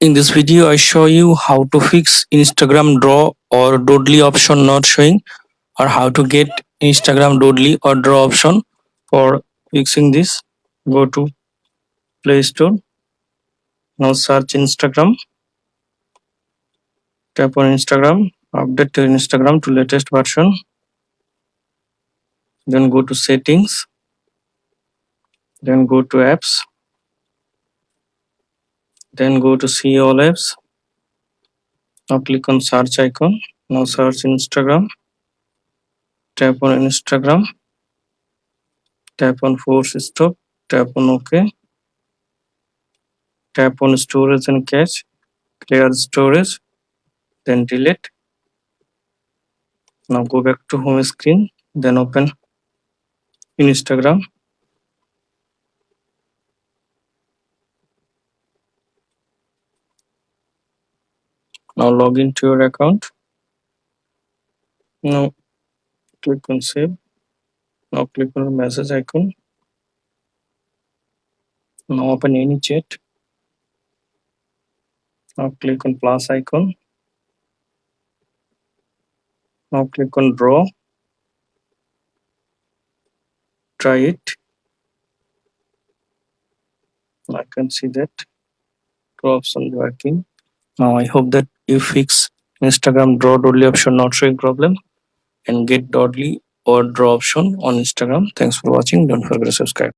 In this video, I show you how to fix Instagram draw or Doodle option not showing, or how to get Instagram Doodle or draw option. For fixing this, go to Play Store. Now search Instagram. Tap on Instagram. Update to Instagram to latest version. Then go to Settings. Then go to Apps. Then go to See All Apps. Now click on Search icon. Now search Instagram. Tap on Instagram. Tap on Force Stop. Tap on OK. Tap on Storage and Cache. Clear storage. Then delete. Now go back to home screen. Then open Instagram. Now log into your account. Now click on Save. Now click on the message icon. Now open any chat. Now click on plus icon. Now click on draw. Try it. I can see that draw option working. Now I hope that you fix Instagram draw Doodle option not showing problem and get Doodle or draw option on Instagram. Thanks for watching. Don't forget to subscribe.